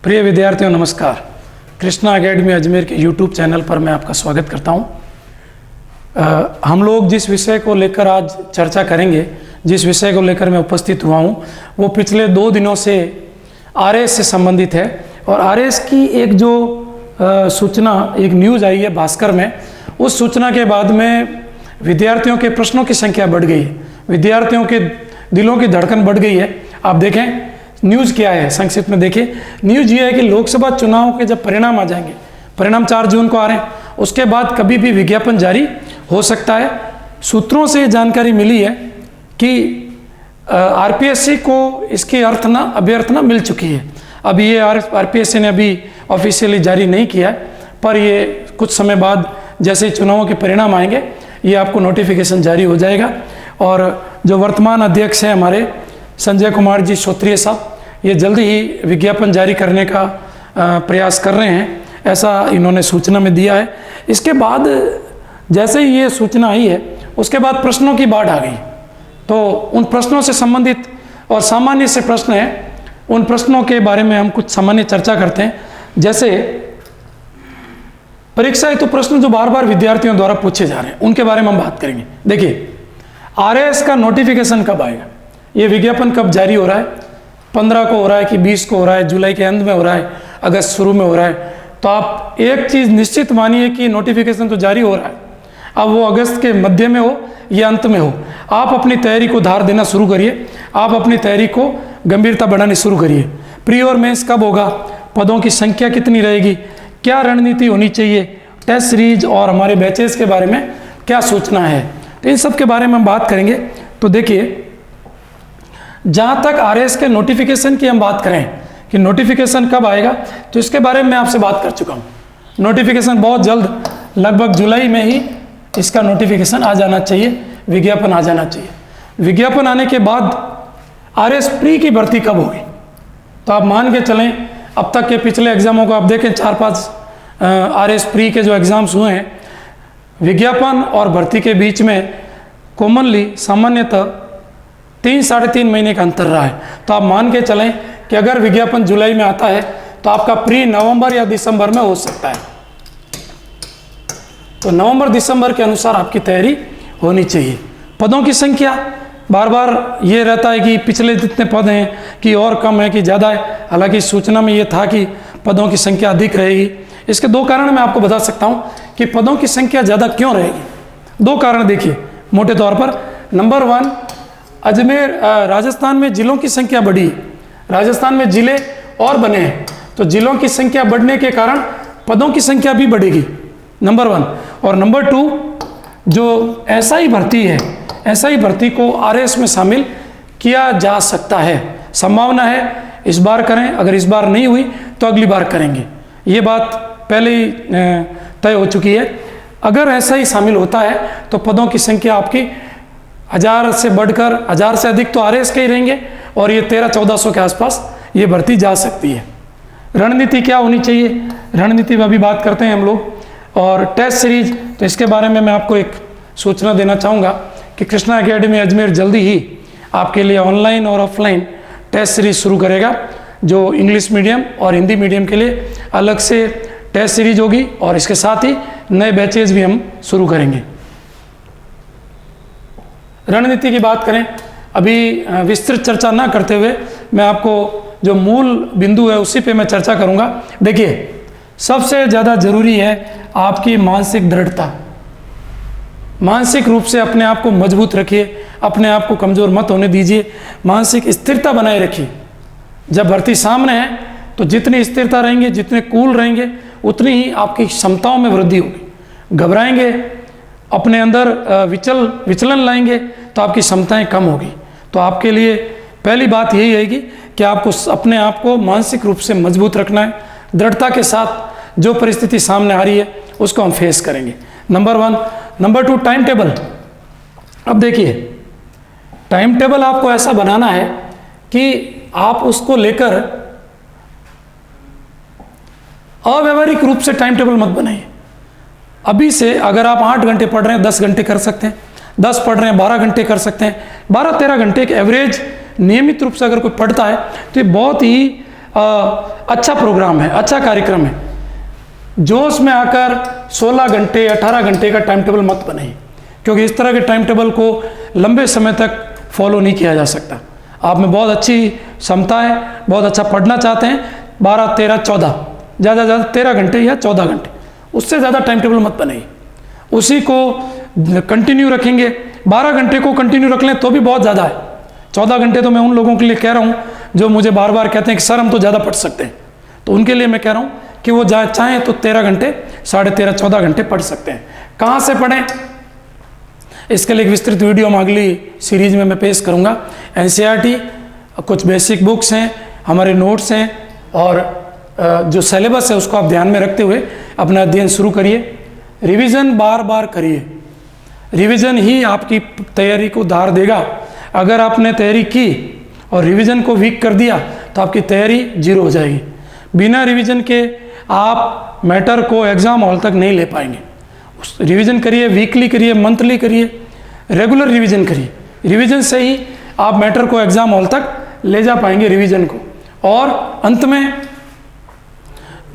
प्रिय विद्यार्थियों नमस्कार। कृष्णा एकेडमी अजमेर के यूट्यूब चैनल पर मैं आपका स्वागत करता हूं। हम लोग जिस विषय को लेकर आज चर्चा करेंगे, जिस विषय को लेकर मैं उपस्थित हुआ हूं, वो पिछले 2 दिनों से आरएस से संबंधित है। और आरएस की एक जो सूचना, एक न्यूज़ आई है भास्कर में, उस सूचना के बाद में विद्यार्थियों के प्रश्नों की संख्या बढ़ गई है, विद्यार्थियों के दिलों की धड़कन बढ़ गई है। आप देखें न्यूज़ क्या है, संक्षिप्त में देखिए। न्यूज़ ये है कि लोकसभा चुनाव के जब परिणाम आ जाएंगे, परिणाम 4 जून को आ रहे हैं, उसके बाद कभी भी विज्ञापन जारी हो सकता है। सूत्रों से जानकारी मिली है कि आरपीएससी को इसकी अभ्यर्थना मिल चुकी है। अब ये आरपीएससी ने अभी ऑफिशियली जारी नहीं किया है, पर ये कुछ समय बाद जैसे चुनावों के परिणाम आएंगे ये आपको नोटिफिकेशन जारी हो जाएगा। और जो वर्तमान अध्यक्ष हैं हमारे संजय कुमार जी श्रोत्रिय साहब, ये जल्दी ही विज्ञापन जारी करने का प्रयास कर रहे हैं, ऐसा इन्होंने सूचना में दिया है। इसके बाद जैसे ही ये सूचना आई है उसके बाद प्रश्नों की बाढ़ आ गई। तो उन प्रश्नों से संबंधित और सामान्य से प्रश्न हैं, उन प्रश्नों के बारे में हम कुछ सामान्य चर्चा करते हैं। जैसे परीक्षा हेतु प्रश्न जो बार बार विद्यार्थियों द्वारा पूछे जा रहे हैं, उनके बारे में हम बात करेंगे। देखिए, आरएस का नोटिफिकेशन कब आएगा, ये विज्ञापन कब जारी हो रहा है, 15 को हो रहा है कि 20 को हो रहा है, जुलाई के अंत में हो रहा है, अगस्त शुरू में हो रहा है। तो आप एक चीज़ निश्चित मानिए कि नोटिफिकेशन तो जारी हो रहा है, अब वो अगस्त के मध्य में हो या अंत में हो, आप अपनी तैयारी को धार देना शुरू करिए, आप अपनी तैयारी को गंभीरता बढ़ानी शुरू करिए। प्री और मेंस कब होगा, पदों की संख्या कितनी रहेगी, क्या रणनीति होनी चाहिए, टेस्ट सीरीज और हमारे बैचेस के बारे में क्या सूचना है, तो इन सब के बारे में हम बात करेंगे। तो देखिए, जहाँ तक आरएस के नोटिफिकेशन की हम बात करें कि नोटिफिकेशन कब आएगा, तो इसके बारे में मैं आपसे बात कर चुका हूँ। नोटिफिकेशन बहुत जल्द, लगभग जुलाई में ही इसका नोटिफिकेशन आ जाना चाहिए, विज्ञापन आ जाना चाहिए। विज्ञापन आने के बाद आरएस प्री की भर्ती कब होगी, तो आप मान के चलें अब तक के पिछले एग्जामों को आप देखें, 4-5 आरएस प्री के जो एग्ज़ाम्स हुए हैं, विज्ञापन और भर्ती के बीच में कॉमनली सामान्यतः 3-3.5 महीने का अंतर रहा है। तो आप मान के चलें कि अगर विज्ञापन जुलाई में आता है तो आपका प्री नवंबर या दिसंबर में हो सकता है। तो नवंबर-दिसंबर के अनुसार आपकी तैयारी होनी चाहिए। पदों की संख्या बार बार ये रहता है कि पिछले जितने पद हैं कि और कम है कि ज़्यादा है, हालांकि सूचना में ये था कि पदों की संख्या अधिक रहेगी। इसके 2 कारण मैं आपको बता सकता हूँ कि पदों की संख्या ज़्यादा क्यों रहेगी। 2 कारण देखिए मोटे तौर पर। नंबर 1, अजमेर राजस्थान में जिलों की संख्या बढ़ी, राजस्थान में जिले और बने हैं, तो जिलों की संख्या बढ़ने के कारण पदों की संख्या भी बढ़ेगी, नंबर 1। और नंबर 2, जो एसआई भर्ती है, एसआई भर्ती को आरएस में शामिल किया जा सकता है, संभावना है इस बार करें, अगर इस बार नहीं हुई तो अगली बार करेंगे, ये बात पहले ही तय हो चुकी है। अगर ऐसा ही शामिल होता है तो पदों की संख्या आपकी 1000 से बढ़कर 1000 से अधिक तो आरएस के ही रहेंगे, और ये 1300-1400 के आसपास ये भर्ती जा सकती है। रणनीति क्या होनी चाहिए, रणनीति में अभी बात करते हैं हम लोग। और टेस्ट सीरीज, तो इसके बारे में मैं आपको एक सूचना देना चाहूँगा कि कृष्णा एकेडमी अजमेर जल्दी ही आपके लिए ऑनलाइन और ऑफलाइन टेस्ट सीरीज शुरू करेगा, जो इंग्लिश मीडियम और हिंदी मीडियम के लिए अलग से टेस्ट सीरीज होगी, और इसके साथ ही नए बैचेज भी हम शुरू करेंगे। रणनीति की बात करें, अभी विस्तृत चर्चा ना करते हुए मैं आपको जो मूल बिंदु है उसी पे मैं चर्चा करूंगा। देखिए, सबसे ज़्यादा जरूरी है आपकी मानसिक दृढ़ता। मानसिक रूप से अपने आप को मजबूत रखिए, अपने आप को कमज़ोर मत होने दीजिए, मानसिक स्थिरता बनाए रखिए। जब भर्ती सामने है तो जितनी स्थिरता रहेंगे, जितने कूल रहेंगे, उतनी ही आपकी क्षमताओं में वृद्धि होगी। घबराएंगे, अपने अंदर विचलन लाएंगे तो आपकी क्षमताएं कम होगी। तो आपके लिए पहली बात यही रहेगी कि आपको अपने आप को मानसिक रूप से मजबूत रखना है, दृढ़ता के साथ जो परिस्थिति सामने आ रही है उसको हम फेस करेंगे, नंबर 1। Number 2, time table. अब देखिए, टाइम टेबल आपको ऐसा बनाना है कि आप उसको लेकर अव्यावहारिक रूप से टाइम टेबल मत बनाइए। अभी से अगर आप 8 घंटे पढ़ रहे हैं, 10 घंटे कर सकते हैं, 10 पढ़ रहे हैं 12 घंटे कर सकते हैं, 12-13 घंटे एक एवरेज नियमित रूप से अगर कोई पढ़ता है तो ये बहुत ही अच्छा प्रोग्राम है, अच्छा कार्यक्रम है। जोश में आकर 16 घंटे 18 घंटे का टाइम टेबल मत बनाइए, क्योंकि इस तरह के टाइम टेबल को लंबे समय तक फॉलो नहीं किया जा सकता। आप में बहुत अच्छी क्षमता है, बहुत अच्छा पढ़ना चाहते हैं, 12 13 14 ज़्यादा से ज़्यादा 13 घंटे या 14 घंटे, उससे ज़्यादा टाइम टेबल मत बनाइए। उसी को कंटिन्यू रखेंगे, 12 घंटे को कंटिन्यू रख लें तो भी बहुत ज़्यादा है। 14 घंटे तो मैं उन लोगों के लिए कह रहा हूँ जो मुझे बार बार कहते हैं कि सर हम तो ज़्यादा पढ़ सकते हैं, तो उनके लिए मैं कह रहा हूँ कि वो चाहें तो 13 घंटे 13.5 14 घंटे पढ़ सकते हैं। कहाँ से पढ़ें, इसके लिए एक विस्तृत वीडियो हम अगली सीरीज में मैं पेश करूँगा। NCERT कुछ बेसिक बुक्स हैं, हमारे नोट्स हैं, और जो सिलेबस है उसको आप ध्यान में रखते हुए अपना अध्ययन शुरू करिए। रिवीजन बार बार करिए, रिवीजन ही आपकी तैयारी को धार देगा। अगर आपने तैयारी की और रिवीजन को वीक कर दिया तो आपकी तैयारी जीरो हो जाएगी। बिना रिवीजन के आप मैटर को एग्ज़ाम हॉल तक नहीं ले पाएंगे। रिवीजन करिए, वीकली करिए, मंथली करिए, रेगुलर रिवीजन करिए। रिवीजन से ही आप मैटर को एग्ज़ाम हॉल तक ले जा पाएंगे, रिवीजन को। और अंत में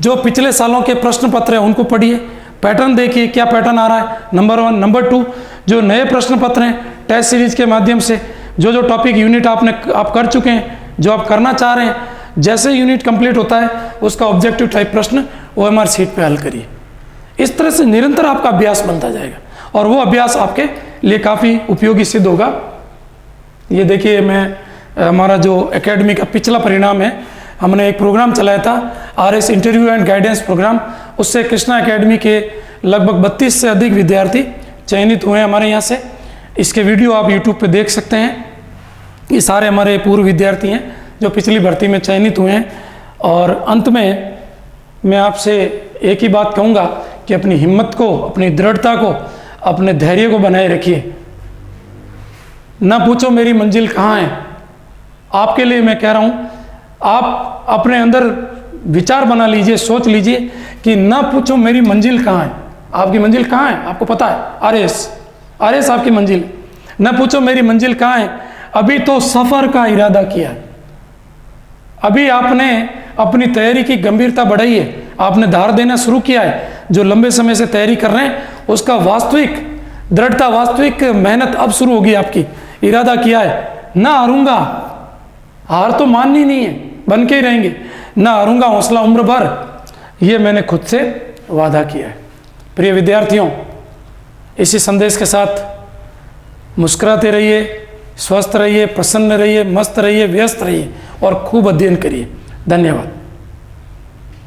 जो पिछले सालों के प्रश्न पत्र हैं उनको पढ़िए, पैटर्न देखिए क्या पैटर्न आ रहा है, नंबर 1। नंबर 2, जो नए प्रश्न पत्र हैं टेस्ट सीरीज के माध्यम से, जो टॉपिक यूनिट आप कर चुके हैं, जो आप करना चाह रहे हैं, जैसे यूनिट कंप्लीट होता है उसका ऑब्जेक्टिव टाइप प्रश्न OMR शीट पे हल करिए। इस तरह से निरंतर आपका अभ्यास बनता जाएगा और वो अभ्यास आपके लिए काफ़ी उपयोगी सिद्ध होगा। ये देखिए, हमारा जो एकेडमी का पिछला परिणाम है, हमने एक प्रोग्राम चलाया था RS interview and guidance programme. उससे कृष्णा एकेडमी के लगभग 32 से अधिक विद्यार्थी चयनित हुए हैं हमारे यहाँ से। इसके वीडियो आप YouTube पे देख सकते हैं। ये सारे हमारे पूर्व विद्यार्थी हैं जो पिछली भर्ती में चयनित हुए हैं। और अंत में मैं आपसे एक ही बात कहूँगा कि अपनी हिम्मत को, अपनी दृढ़ता को, अपने धैर्य को बनाए रखिए। ना पूछो मेरी मंजिल कहाँ है। आपके लिए मैं कह रहा हूँ, आप अपने अंदर विचार बना लीजिए, सोच लीजिए कि ना पूछो मेरी मंजिल कहाँ है। आपकी मंजिल कहाँ है आपको पता है, RS आपकी मंजिल। ना पूछो मेरी मंजिल कहाँ है, अभी तो सफ़र का इरादा किया है। अभी आपने अपनी तैयारी की गंभीरता बढ़ाई है, आपने धार देना शुरू किया है। जो लंबे समय से तैयारी कर रहे हैं उसका वास्तविक दृढ़ता, वास्तविक मेहनत अब शुरू होगी आपकी। इरादा किया है, ना हारूंगा, हार तो माननी नहीं है, बन के ही रहेंगे, ना हारूंगा, हौसला उम्र भर, ये मैंने खुद से वादा किया है। प्रिय विद्यार्थियों, इसी संदेश के साथ मुस्कुराते रहिए, स्वस्थ रहिए, प्रसन्न रहिए, मस्त रहिए, व्यस्त रहिए और खूब अध्ययन करिए। धन्यवाद।